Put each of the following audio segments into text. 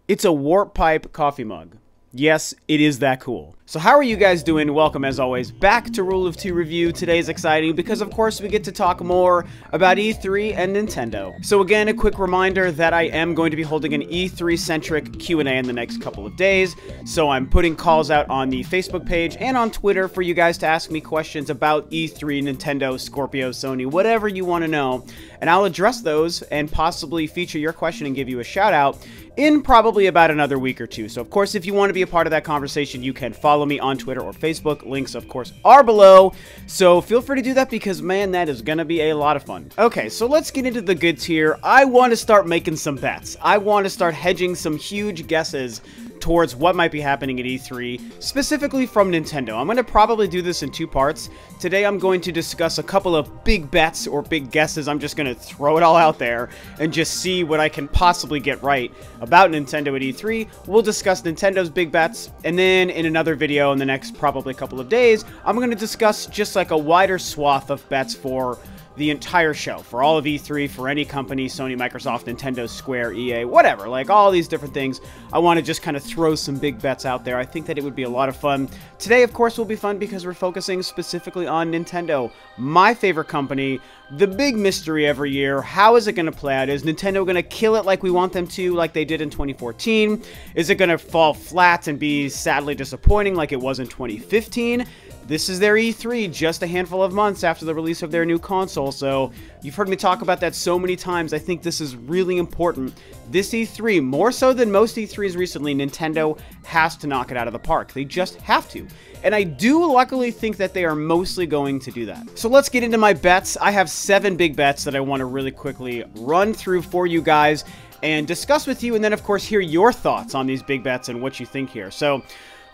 It's a warp pipe coffee mug. Yes, it is that cool. So how are you guys doing? Welcome, as always, back to Rule of Two Review. Today's exciting because, of course, we get to talk more about E3 and Nintendo. So again, a quick reminder that I am going to be holding an E3-centric Q&A in the next couple of days. So I'm putting calls out on the Facebook page and on Twitter for you guys to ask me questions about E3, Nintendo, Scorpio, Sony, whatever you want to know. And I'll address those and possibly feature your question and give you a shout out in probably about another week or two. So, of course, if you want to be a part of that conversation, you can follow me on Twitter or Facebook. Links, of course, are below. So feel free to do that because, man, that is going to be a lot of fun. Okay, so let's get into the goods here. I want to start making some bets. I want to start hedging some huge guesses towards what might be happening at E3, specifically from Nintendo. I'm going to probably do this in two parts. Today I'm going to discuss a couple of big bets or big guesses. I'm just going to throw it all out there and just see what I can possibly get right about Nintendo at E3. We'll discuss Nintendo's big bets, and then in another video in the next probably couple of days, I'm going to discuss just like a wider swath of bets for the entire show, for all of E3, for any company, Sony, Microsoft, Nintendo, Square, EA, whatever, like all these different things. I want to just kind of throw some big bets out there. I think that it would be a lot of fun. Today, of course, will be fun because we're focusing specifically on Nintendo, my favorite company, the big mystery every year. How is it going to play out? Is Nintendo going to kill it like we want them to, like they did in 2014? Is it going to fall flat and be sadly disappointing like it was in 2015? This is their E3, just a handful of months after the release of their new console, so you've heard me talk about that so many times. I think this is really important. This E3, more so than most E3s recently, Nintendo has to knock it out of the park. They just have to. And I do luckily think that they are mostly going to do that. So let's get into my bets. I have 7 big bets that I want to really quickly run through for you guys and discuss with you, and then, of course, hear your thoughts on these big bets and what you think here. So,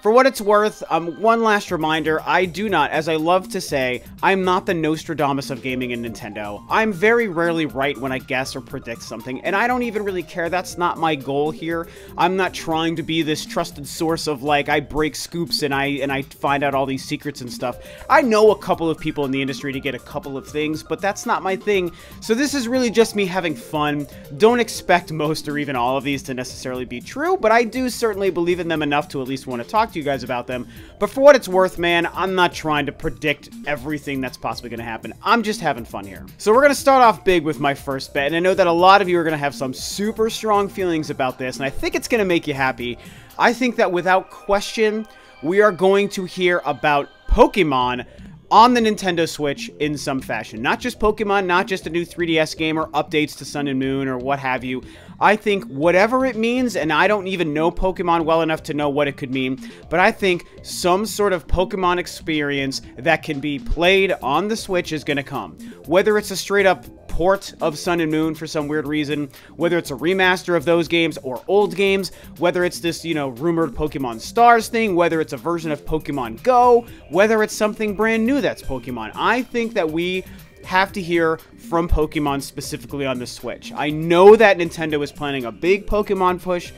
for what it's worth, one last reminder, I do not, as I love to say, I'm not the Nostradamus of gaming in Nintendo. I'm very rarely right when I guess or predict something, and I don't even really care. That's not my goal here. I'm not trying to be this trusted source of, like, I break scoops and I find out all these secrets and stuff. I know a couple of people in the industry to get a couple of things, but that's not my thing. So this is really just me having fun. Don't expect most or even all of these to necessarily be true, but I do certainly believe in them enough to at least want to talk to you guys about them. But for what it's worth, man, I'm not trying to predict everything that's possibly going to happen. I'm just having fun here. So we're going to start off big with my first bet, and I know that a lot of you are going to have some super strong feelings about this, and I think it's going to make you happy. I think that without question, we are going to hear about Pokemon on the Nintendo Switch in some fashion. Not just Pokemon, not just a new 3DS game or updates to Sun and Moon or what have you. I think whatever it means, and I don't even know Pokemon well enough to know what it could mean, but I think some sort of Pokemon experience that can be played on the Switch is going to come. Whether it's a straight up port of Sun and Moon for some weird reason, whether it's a remaster of those games or old games, whether it's this, you know, rumored Pokemon Stars thing, whether it's a version of Pokemon Go, whether it's something brand new that's Pokemon. I think that we have to hear from Pokemon specifically on the Switch. I know that Nintendo is planning a big Pokemon push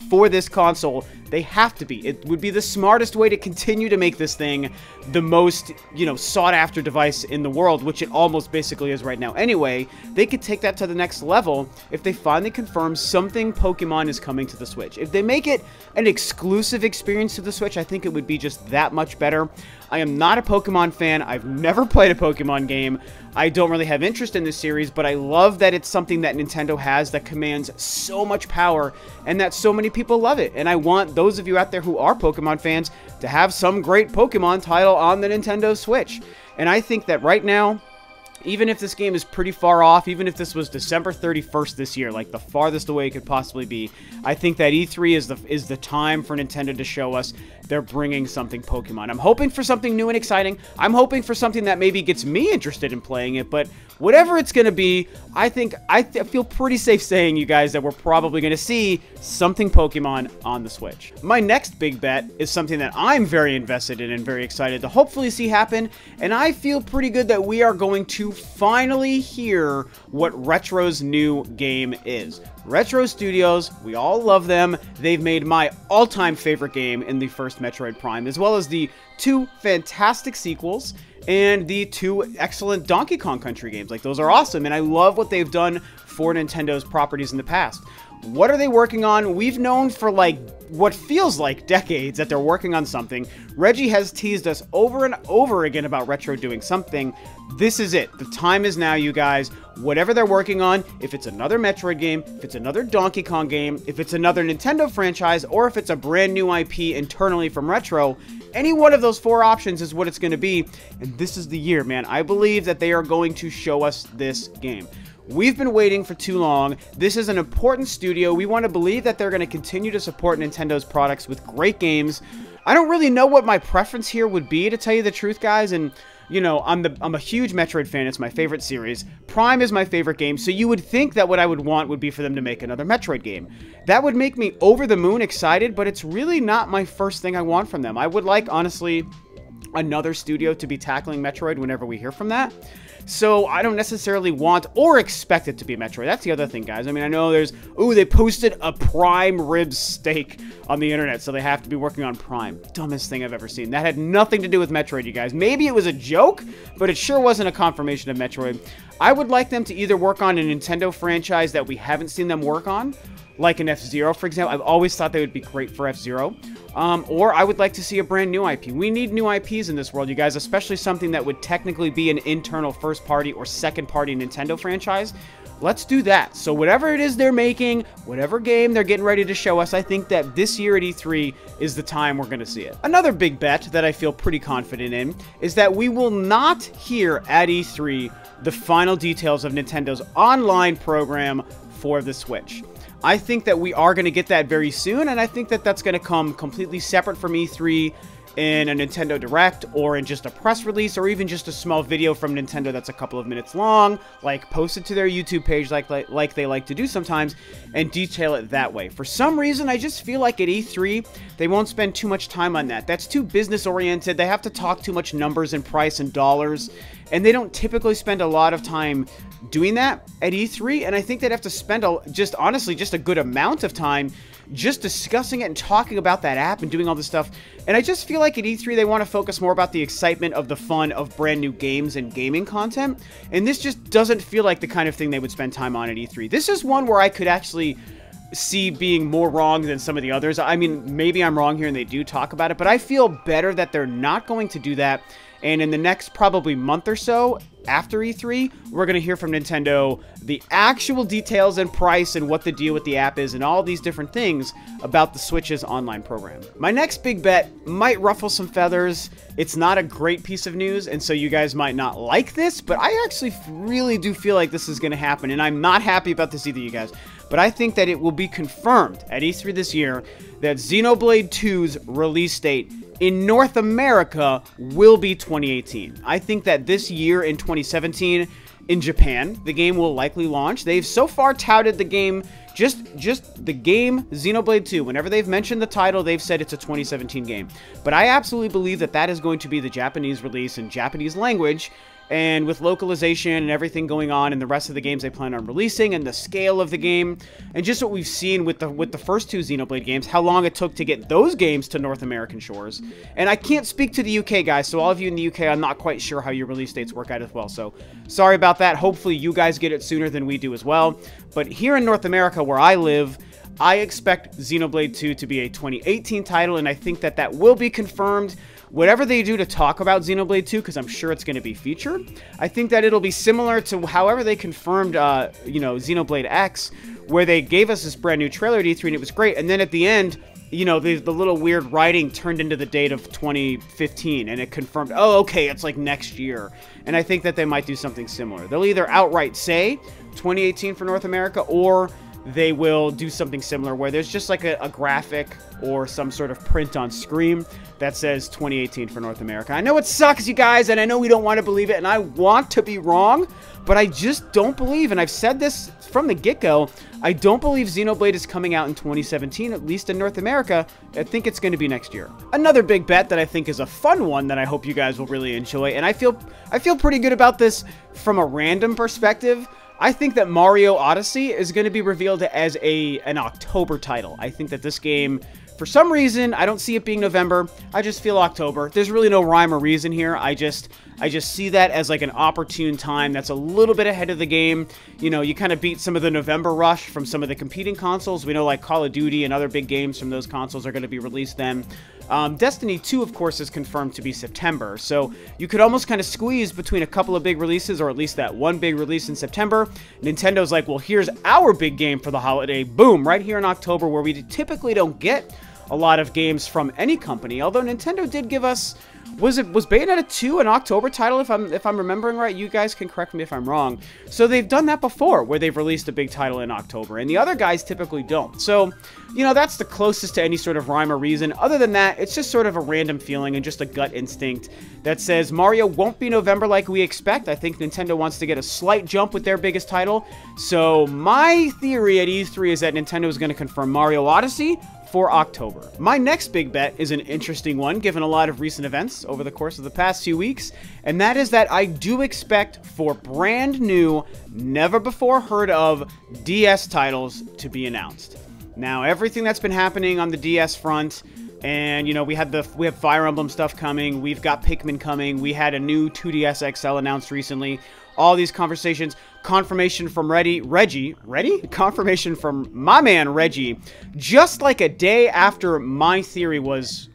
for this console. They have to be. It would be the smartest way to continue to make this thing the most, you know, sought-after device in the world, which it almost basically is right now anyway. They could take that to the next level if they finally confirm something Pokemon is coming to the Switch. If they make it an exclusive experience to the Switch, I think it would be just that much better. I am not a Pokemon fan. I've never played a Pokemon game. I don't really have interest in this series, but I love that it's something that Nintendo has that commands so much power and that so many people love it. And I want those of you out there who are Pokemon fans to have some great Pokemon title on the Nintendo Switch. And I think that right now, even if this game is pretty far off, even if this was December 31st this year, like the farthest away it could possibly be, I think that E3 is the time for Nintendo to show us they're bringing something Pokemon. I'm hoping for something new and exciting. I'm hoping for something that maybe gets me interested in playing it, but whatever it's going to be, I feel pretty safe saying, you guys, that we're probably going to see something Pokemon on the Switch. My next big bet is something that I'm very invested in and very excited to hopefully see happen, and I feel pretty good that we are going to finally hear what Retro's new game is. Retro Studios, we all love them. They've made my all-time favorite game in the first Metroid Prime, as well as the 2 fantastic sequels and the 2 excellent Donkey Kong Country games. Like, those are awesome, and I love what they've done for Nintendo's properties in the past. What are they working on? We've known for like what feels like decades that they're working on something. Reggie has teased us over and over again about Retro doing something. This is it. The time is now, you guys. Whatever they're working on, if it's another Metroid game, if it's another Donkey Kong game, if it's another Nintendo franchise, or if it's a brand new IP internally from Retro, any one of those 4 options is what it's going to be. And this is the year, man. I believe that they are going to show us this game. We've been waiting for too long. This is an important studio. We want to believe that they're going to continue to support Nintendo's products with great games. I don't really know what my preference here would be, to tell you the truth, guys. And, you know, I'm a huge Metroid fan. It's my favorite series. Prime is my favorite game, so you would think that what I would want would be for them to make another Metroid game. That would make me over the moon excited, but it's really not my first thing I want from them. I would like, honestly, another studio to be tackling Metroid whenever we hear from that. So I don't necessarily want or expect it to be Metroid. That's the other thing, guys. I mean, I know there's... Ooh, they posted a prime rib steak on the internet, so they have to be working on Prime. Dumbest thing I've ever seen. That had nothing to do with Metroid, you guys. Maybe it was a joke, but it sure wasn't a confirmation of Metroid. I would like them to either work on a Nintendo franchise that we haven't seen them work on, like an F-Zero, for example. I've always thought they would be great for F-Zero. Or I would like to see a brand new IP. We need new IPs in this world, you guys, especially something that would technically be an internal first-party or second-party Nintendo franchise. Let's do that. So whatever it is they're making, whatever game they're getting ready to show us, I think that this year at E3 is the time we're going to see it. Another big bet that I feel pretty confident in is that we will not hear at E3 the final details of Nintendo's online program for the Switch. I think that we are going to get that very soon, and I think that that's going to come completely separate from E3 in a Nintendo Direct, or in just a press release, or even just a small video from Nintendo that's a couple of minutes long, like posted to their YouTube page like they like to do sometimes, and detail it that way. For some reason, I just feel like at E3, they won't spend too much time on that. That's too business-oriented. They have to talk too much numbers and price and dollars, and they don't typically spend a lot of time doing that at E3, and I think they'd have to spend, honestly, just a good amount of time just discussing it and talking about that app and doing all this stuff. And I just feel like at E3, they want to focus more about the excitement of the fun of brand new games and gaming content, and this just doesn't feel like the kind of thing they would spend time on at E3. This is one where I could actually see being more wrong than some of the others. I mean, maybe I'm wrong here and they do talk about it, but I feel better that they're not going to do that. And in the next probably month or so after E3, we're going to hear from Nintendo the actual details and price and what the deal with the app is and all these different things about the Switch's online program. My next big bet might ruffle some feathers. It's not a great piece of news, and so you guys might not like this, but I actually really do feel like this is going to happen, and I'm not happy about this either, you guys. But I think that it will be confirmed at E3 this year that Xenoblade 2's release date in North America will be 2018. I think that this year in 2017, in Japan, the game will likely launch. They've so far touted the game, just the game Xenoblade 2. Whenever they've mentioned the title, they've said it's a 2017 game. But I absolutely believe that that is going to be the Japanese release in Japanese language. And with localization and everything going on and the rest of the games they plan on releasing and the scale of the game and just what we've seen with the first 2 Xenoblade games, how long it took to get those games to North American shores. And I can't speak to the UK, guys, so all of you in the UK, I'm not quite sure how your release dates work out as well. So sorry about that. Hopefully you guys get it sooner than we do as well. But here in North America, where I live, I expect Xenoblade 2 to be a 2018 title, and I think that that will be confirmed. Whatever they do to talk about Xenoblade 2, because I'm sure it's going to be featured, I think that it'll be similar to however they confirmed, you know, Xenoblade X, where they gave us this brand new trailer at E3 and it was great, and then at the end, you know, the little weird writing turned into the date of 2015, and it confirmed, oh, okay, it's like next year. And I think that they might do something similar. They'll either outright say 2018 for North America, or they will do something similar where there's just like a graphic or some sort of print on screen that says 2018 for North America. I know it sucks, you guys, and I know we don't want to believe it, and I want to be wrong, but I just don't believe, and I've said this from the get-go, I don't believe Xenoblade is coming out in 2017, at least in North America. I think it's going to be next year. Another big bet that I think is a fun one that I hope you guys will really enjoy, and I feel pretty good about this from a random perspective. I think that Mario Odyssey is going to be revealed as an October title. I think that this game, for some reason, I don't see it being November. I just feel October. There's really no rhyme or reason here. I just see that as like an opportune time that's a little bit ahead of the game. You know, you kind of beat some of the November rush from some of the competing consoles. We know like Call of Duty and other big games from those consoles are going to be released then. Destiny 2, of course, is confirmed to be September, so you could almost kind of squeeze between a couple of big releases, or at least that one big release in September. Nintendo's like, well, here's our big game for the holiday, boom, right here in October, where we typically don't get a lot of games from any company, although Nintendo did give us, was Bayonetta 2 an October title, if I'm remembering right? You guys can correct me if I'm wrong. So they've done that before, where they've released a big title in October, and the other guys typically don't. So, you know, that's the closest to any sort of rhyme or reason. Other than that, it's just sort of a random feeling and just a gut instinct that says Mario won't be November like we expect. I think Nintendo wants to get a slight jump with their biggest title. So my theory at E3 is that Nintendo is going to confirm Mario Odyssey for October. My next big bet is an interesting one, given a lot of recent events over the course of the past few weeks, and that is that I do expect for brand new, never before heard of DS titles to be announced. Now, everything that's been happening on the DS front, and you know, we have Fire Emblem stuff coming, we've got Pikmin coming, we had a new 2DS XL announced recently. All these conversations, confirmation from Reggie? Confirmation from my man Reggie, just like a day after my theory was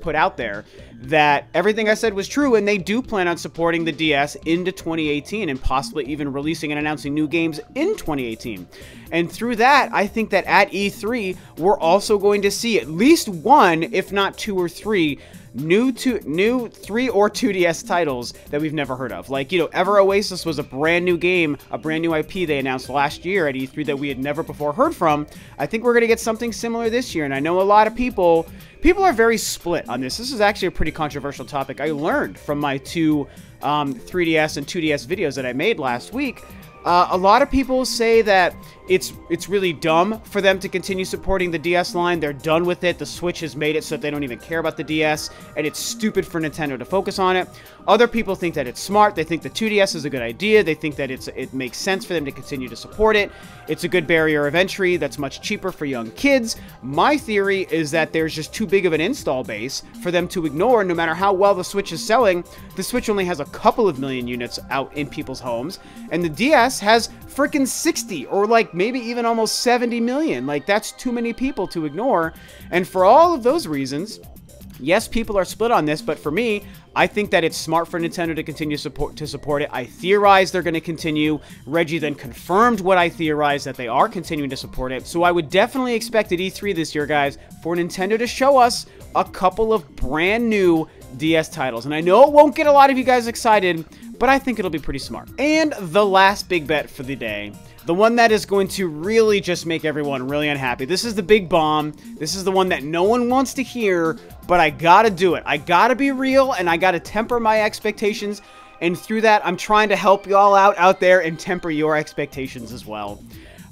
put out there, that everything I said was true, and they do plan on supporting the DS into 2018 and possibly even releasing and announcing new games in 2018. And through that, I think that at E3, we're also going to see at least one, if not two or three, new 3 or 2DS titles that we've never heard of. Like, you know, Ever Oasis was a brand new game, a brand new IP they announced last year at E3 that we had never before heard from. I think we're going to get something similar this year, and I know a lot of people are very split on this. This is actually a pretty controversial topic. I learned from my two 3DS and 2DS videos that I made last week. A lot of people say that it's really dumb for them to continue supporting the DS line. They're done with it. The Switch has made it so that they don't even care about the DS, and it's stupid for Nintendo to focus on it. Other people think that it's smart. They think the 2DS is a good idea. They think that it makes sense for them to continue to support it. It's a good barrier of entry that's much cheaper for young kids. My theory is that there's just too big of an install base for them to ignore. No matter how well the Switch is selling, the Switch only has a couple of million units out in people's homes, and the DS has freaking 60 or like maybe even almost 70 million. Like, that's too many people to ignore. And for all of those reasons, yes, people are split on this, but for me, I think that it's smart for Nintendo to continue to support it. I theorize they're going to continue. Reggie then confirmed what I theorized, that they are continuing to support it. So I would definitely expect at E3 this year, guys, for Nintendo to show us a couple of brand new DS titles. And I know it won't get a lot of you guys excited, but I think it'll be pretty smart. And the last big bet for the day, the one that is going to really just make everyone really unhappy. This is the big bomb. This is the one that no one wants to hear, but I gotta do it. I gotta be real, and I gotta temper my expectations. And through that, I'm trying to help y'all out there and temper your expectations as well.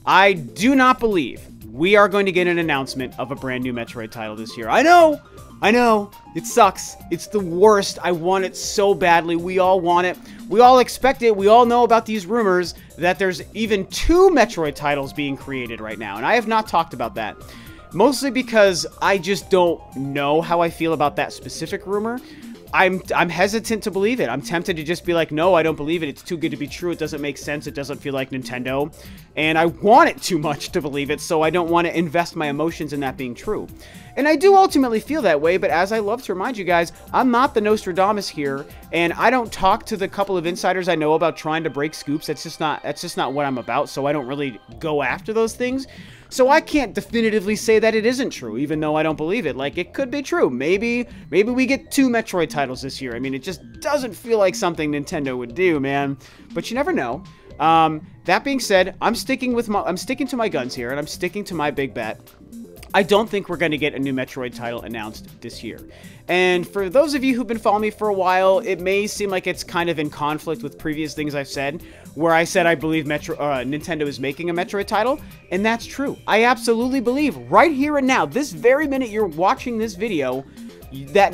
I do not believe we are going to get an announcement of a brand new Metroid title this year. I know, it sucks. It's the worst. I want it so badly. We all want it. We all expect it. We all know about these rumors that there's even 2 Metroid titles being created right now, and I have not talked about that. Mostly because I just don't know how I feel about that specific rumor. I'm hesitant to believe it. I'm tempted to just be like, no, I don't believe it. It's too good to be true. It doesn't make sense. It doesn't feel like Nintendo. And I want it too much to believe it, so I don't want to invest my emotions in that being true. And I do ultimately feel that way, but as I love to remind you guys, I'm not the Nostradamus here, and I don't talk to the couple of insiders I know about trying to break scoops. That's just not what I'm about, so I don't really go after those things. So I can't definitively say that it isn't true, even though I don't believe it. Like, it could be true. Maybe we get 2 Metroid titles this year. I mean, it just doesn't feel like something Nintendo would do, man. But you never know. That being said, I'm sticking to my guns here, and I'm sticking to my big bet. I don't think we're going to get a new Metroid title announced this year. And for those of you who've been following me for a while, it may seem like it's kind of in conflict with previous things I've said, where I said I believe Nintendo is making a Metroid title, and that's true. I absolutely believe right here and now, this very minute you're watching this video, that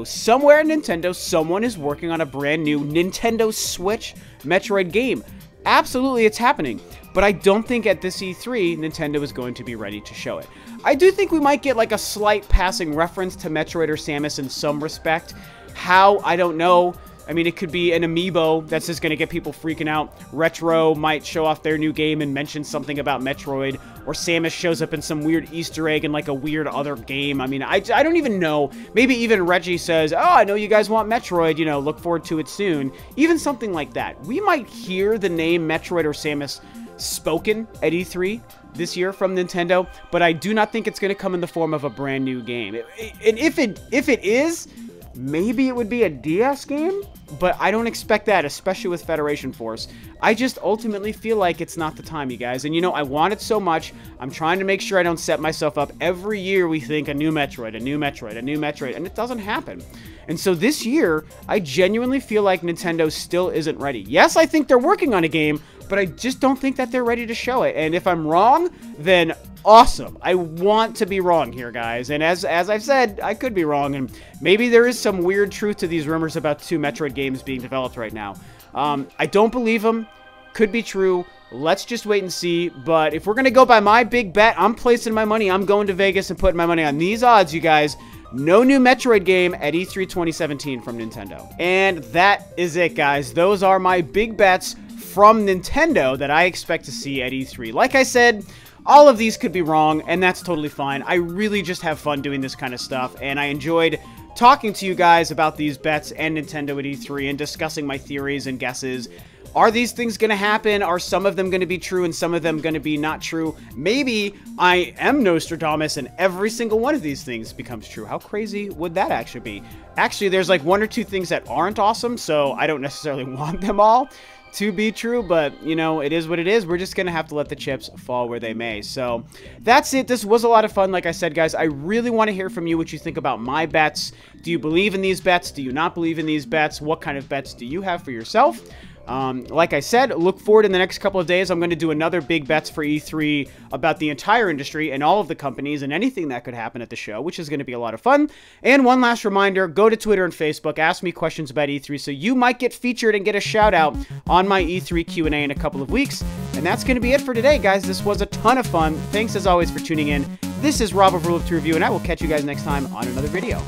somewhere in Nintendo, someone is working on a brand new Nintendo Switch Metroid game. Absolutely, it's happening. but I don't think at this E3, Nintendo is going to be ready to show it. I do think we might get like a slight passing reference to Metroid or Samus in some respect. How? I don't know. I mean, it could be an amiibo that's just going to get people freaking out. Retro might show off their new game and mention something about Metroid. Or Samus shows up in some weird Easter egg in like a weird other game. I mean, I don't even know. Maybe even Reggie says, oh, I know you guys want Metroid, you know, look forward to it soon. Even something like that. We might hear the name Metroid or Samus spoken at E3 this year from Nintendo, but I do not think it's going to come in the form of a brand new game. And if it is, maybe it would be a DS game, but I don't expect that, especially with Federation Force. I just ultimately feel like it's not the time, you guys. And you know, I want it so much. I'm trying to make sure I don't set myself up. Every year we think a new Metroid, a new Metroid, a new Metroid, and it doesn't happen. And so this year, I genuinely feel like Nintendo still isn't ready. Yes, I think they're working on a game, but I just don't think that they're ready to show it. And if I'm wrong, then awesome. I want to be wrong here, guys. And as I've said, I could be wrong. And maybe there is some weird truth to these rumors about 2 Metroid games being developed right now. I don't believe them. Could be true. Let's just wait and see. But if we're going to go by my big bet, I'm placing my money. I'm going to Vegas and putting my money on these odds, you guys. No new Metroid game at E3 2017 from Nintendo. And that is it, guys. Those are my big bets from Nintendo that I expect to see at E3. Like I said, all of these could be wrong, and that's totally fine. I really just have fun doing this kind of stuff, and I enjoyed talking to you guys about these bets and Nintendo at E3 and discussing my theories and guesses. Are these things going to happen? Are some of them going to be true and some of them going to be not true? Maybe I am Nostradamus and every single one of these things becomes true. How crazy would that actually be? Actually, there's like 1 or 2 things that aren't awesome, so I don't necessarily want them all to be true, but you know, it is what it is. We're just gonna have to let the chips fall where they may. So that's it. This was a lot of fun. Like I said, guys, I really want to hear from you what you think about my bets. Do you believe in these bets? Do you not believe in these bets? What kind of bets do you have for yourself? Like I said, look forward in the next couple of days. I'm going to do another big bets for E3 about the entire industry and all of the companies and anything that could happen at the show, which is going to be a lot of fun. And one last reminder, go to Twitter and Facebook, ask me questions about E3, so you might get featured and get a shout out on my E3 Q&A in a couple of weeks. And that's going to be it for today, guys. This was a ton of fun. Thanks as always for tuning in. This is Rob of Rule of 2 Review, and I will catch you guys next time on another video.